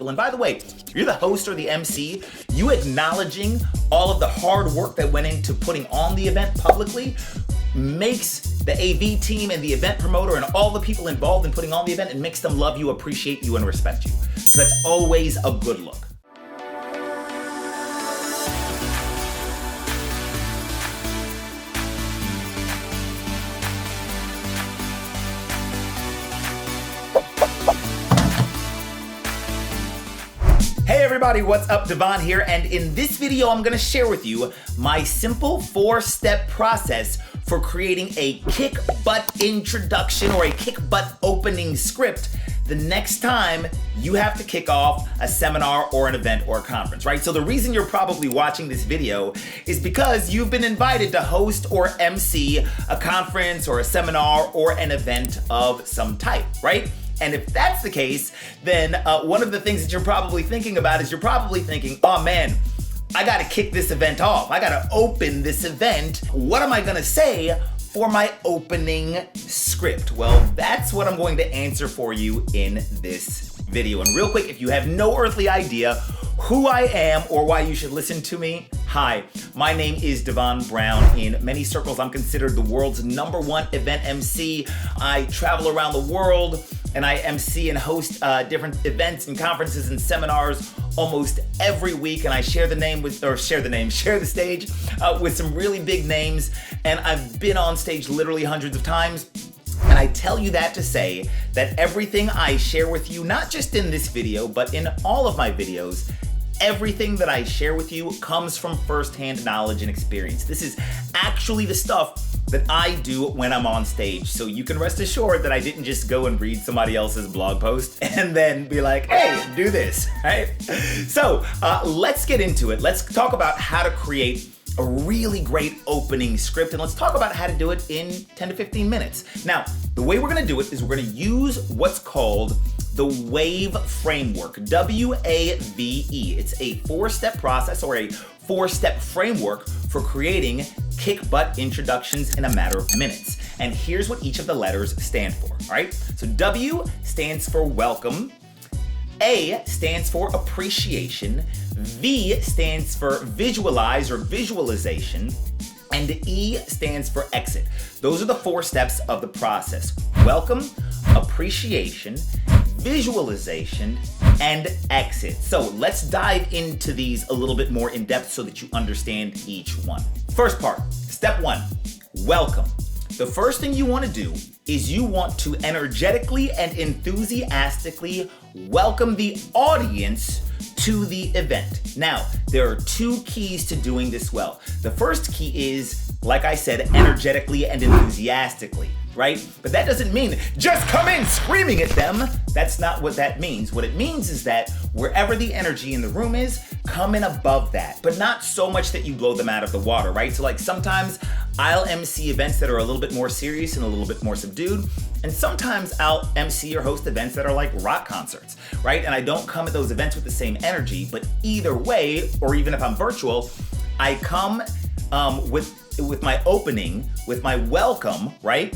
And by the way, you're the host or the MC, you acknowledging all of the hard work that went into putting on the event publicly makes the AV team and the event promoter and all the people involved in putting on the event, it makes them love you, appreciate you, and respect you. So that's always a good look. Hey everybody, what's up? Devon here, and in this video I'm gonna share with you my simple 4-step process for creating a kick-butt introduction or a kick-butt opening script the next time you have to kick off a seminar or an event or a conference, right? So the reason you're probably watching this video is because you've been invited to host or MC a conference or a seminar or an event of some type, right? And if that's the case, then one of the things that you're probably thinking about is you're probably thinking, oh man, I gotta kick this event off. I gotta open this event. What am I gonna say for my opening script? Well, that's what I'm going to answer for you in this video. And real quick, if you have no earthly idea who I am or why you should listen to me, hi, my name is Devon Brown. In many circles, I'm considered the world's #1 event MC. I travel around the world and I MC and host different events and conferences and seminars almost every week, and I share the stage with some really big names, and I've been on stage literally hundreds of times. And I tell you that to say that everything I share with you, not just in this video, but in all of my videos, everything that I share with you comes from firsthand knowledge and experience. This is actually the stuff that I do when I'm on stage. So you can rest assured that I didn't just go and read somebody else's blog post and then be like, hey, do this, right? So let's get into it. Let's talk about how to create a really great opening script, and let's talk about how to do it in 10 to 15 minutes. Now, the way we're gonna do it is we're gonna use what's called the WAVE framework, W-A-V-E. It's a 4-step process or a 4-step framework for creating kick-butt introductions in a matter of minutes. And here's what each of the letters stand for, all right? So W stands for welcome, A stands for appreciation, V stands for visualize or visualization, and E stands for exit. Those are the 4 steps of the process: welcome, appreciation, visualization, and exit. So let's dive into these a little bit more in depth so that you understand each one. First part, step 1, welcome. The first thing you want to do is you want to energetically and enthusiastically welcome the audience to the event. Now, there are 2 keys to doing this well. The first key is, like I said, energetically and enthusiastically, right? But that doesn't mean just come in screaming at them. That's not what that means. What it means is that wherever the energy in the room is, come in above that, but not so much that you blow them out of the water, right? So like sometimes I'll MC events that are a little bit more serious and a little bit more subdued, and sometimes I'll MC or host events that are like rock concerts, right? And I don't come at those events with the same energy, but either way, or even if I'm virtual, I come with my opening, with my welcome, right?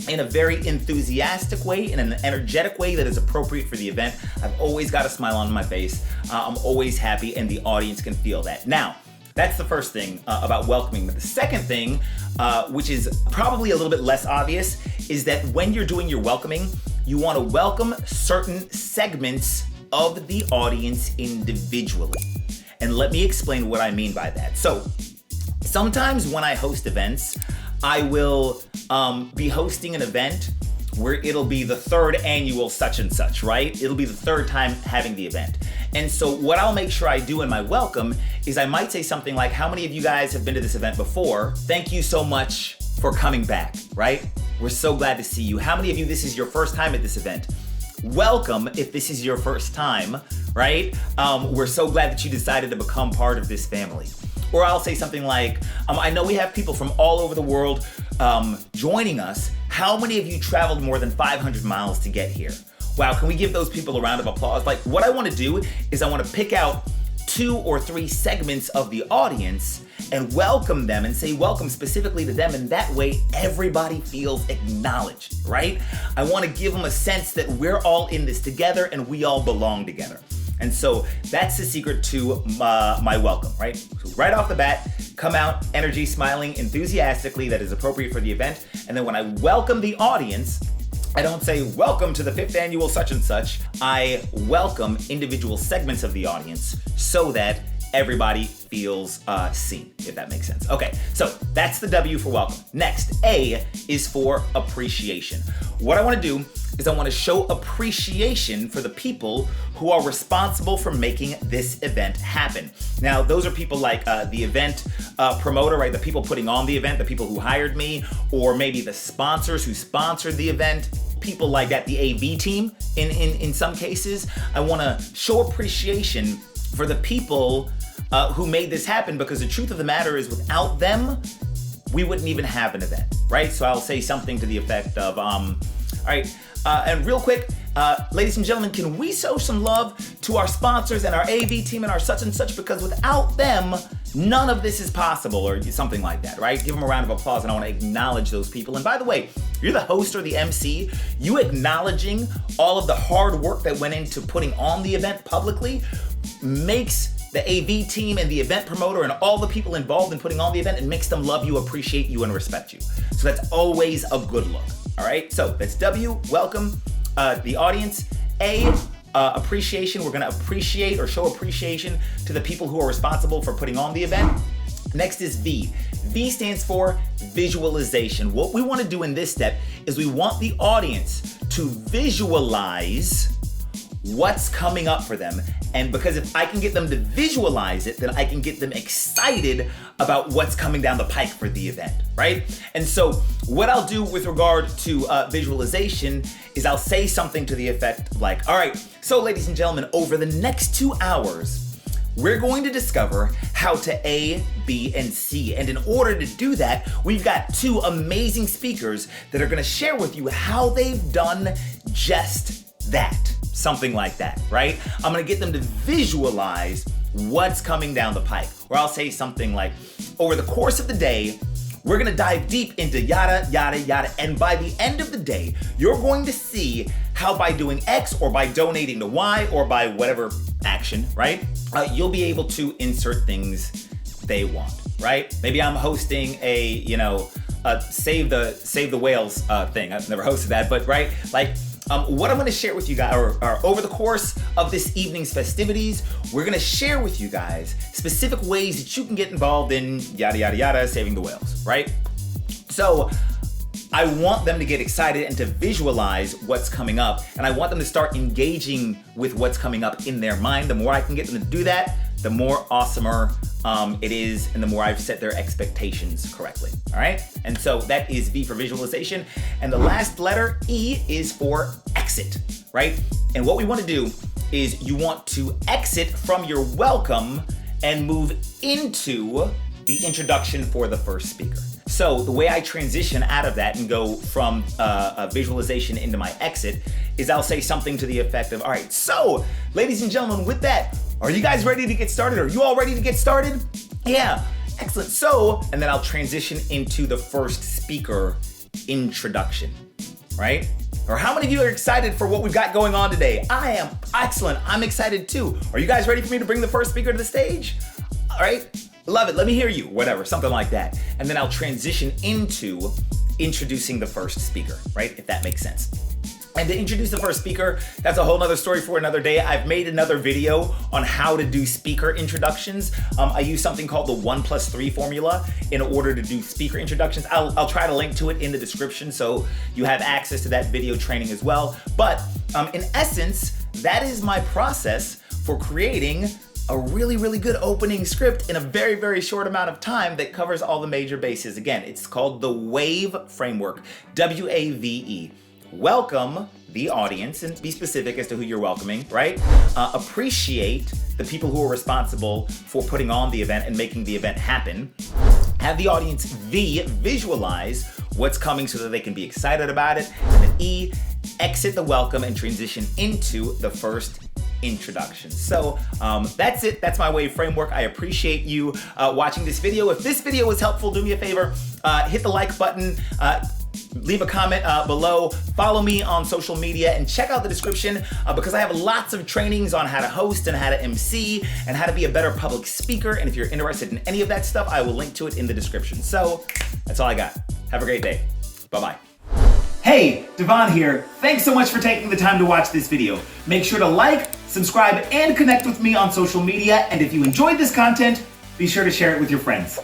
In a very enthusiastic way, in an energetic way that is appropriate for the event. I've always got a smile on my face. I'm always happy, and the audience can feel that. Now, that's the first thing about welcoming. But the second thing, which is probably a little bit less obvious, is that when you're doing your welcoming, you want to welcome certain segments of the audience individually. And let me explain what I mean by that. So, sometimes when I host events, I will be hosting an event where it'll be the 3rd annual such and such, right? It'll be the 3rd time having the event. And so what I'll make sure I do in my welcome is I might say something like, how many of you guys have been to this event before? Thank you so much for coming back, right? We're so glad to see you. How many of you, this is your first time at this event? Welcome if this is your first time, right? We're so glad that you decided to become part of this family. Or I'll say something like, I know we have people from all over the world joining us. How many of you traveled more than 500 miles to get here? Wow, can we give those people a round of applause? Like, what I want to do is I want to pick out 2 or 3 segments of the audience and welcome them and say welcome specifically to them, and that way everybody feels acknowledged, right? I want to give them a sense that we're all in this together and we all belong together. And so that's the secret to my welcome, right? So right off the bat, come out, energy, smiling enthusiastically, that is appropriate for the event. And then when I welcome the audience, I don't say, welcome to the 5th annual such and such. I welcome individual segments of the audience so that everybody feels seen, if that makes sense. Okay, so that's the W for welcome. Next, A is for appreciation. What I want to do is I want to show appreciation for the people who are responsible for making this event happen. Now, those are people like the event promoter, right? The people putting on the event, the people who hired me, or maybe the sponsors who sponsored the event, people like that, the AV team in some cases. I want to show appreciation for the people who made this happen, because the truth of the matter is without them, we wouldn't even have an event, right? So I'll say something to the effect of, all right, and real quick, ladies and gentlemen, can we show some love to our sponsors and our AV team and our such and such, because without them, none of this is possible, or something like that, right? Give them a round of applause, and I want to acknowledge those people. And by the way, you're the host or the MC, you acknowledging all of the hard work that went into putting on the event publicly makes the AV team and the event promoter and all the people involved in putting on the event, it makes them love you, appreciate you, and respect you. So that's always a good look, all right? So that's W, welcome the audience. A, appreciation. We're gonna appreciate or show appreciation to the people who are responsible for putting on the event. Next is V. V stands for visualization. What we wanna do in this step is we want the audience to visualize what's coming up for them. And because if I can get them to visualize it, then I can get them excited about what's coming down the pike for the event, right? And so what I'll do with regard to visualization is I'll say something to the effect like, all right, so ladies and gentlemen, over the next 2 hours, we're going to discover how to A, B, and C. And in order to do that, we've got 2 amazing speakers that are gonna share with you how they've done just that. Something like that, right? I'm gonna get them to visualize what's coming down the pike. Or I'll say something like, over the course of the day, we're gonna dive deep into yada, yada, yada. And by the end of the day, you're going to see how by doing X or by donating to Y or by whatever action, right? You'll be able to insert things they want, right? Maybe I'm hosting a, save the whales thing. I've never hosted that, but right? Like, what I'm gonna share with you guys, or over the course of this evening's festivities, we're gonna share with you guys specific ways that you can get involved in yada, yada, yada, saving the whales, right? So I want them to get excited and to visualize what's coming up, and I want them to start engaging with what's coming up in their mind. The more I can get them to do that, the more awesomer it is, and the more I've set their expectations correctly, all right? And so that is V for visualization. And the last letter, E, is for exit, right? And what we wanna do is you want to exit from your welcome and move into the introduction for the first speaker. So the way I transition out of that and go from a visualization into my exit is I'll say something to the effect of, all right, so ladies and gentlemen, with that, are you guys ready to get started? Are you all ready to get started? Yeah, excellent. So, and then I'll transition into the first speaker introduction, right? Or how many of you are excited for what we've got going on today? I am. Excellent. I'm excited too. Are you guys ready for me to bring the first speaker to the stage? All right. Love it. Let me hear you. Whatever. Something like that. And then I'll transition into introducing the first speaker, right? If that makes sense. And to introduce the first speaker, that's a whole nother story for another day. I've made another video on how to do speaker introductions. I use something called the 1+3 formula in order to do speaker introductions. I'll try to link to it in the description so you have access to that video training as well. But in essence, that is my process for creating a really, really good opening script in a very, very short amount of time that covers all the major bases. Again, it's called the WAVE framework, W-A-V-E. Welcome the audience, and be specific as to who you're welcoming, right? Appreciate the people who are responsible for putting on the event and making the event happen. Have the audience visualize what's coming so that they can be excited about it. And then E, exit the welcome and transition into the first introduction. So that's it. That's my WAVE framework. I appreciate you watching this video. If this video was helpful, do me a favor, hit the like button. leave a comment below, follow me on social media, and check out the description because I have lots of trainings on how to host and how to MC and how to be a better public speaker. And if you're interested in any of that stuff, I will link to it in the description. So that's all I got. Have a great day. Bye-bye. Hey, Devon here. Thanks so much for taking the time to watch this video. Make sure to like, subscribe, and connect with me on social media. And if you enjoyed this content, be sure to share it with your friends.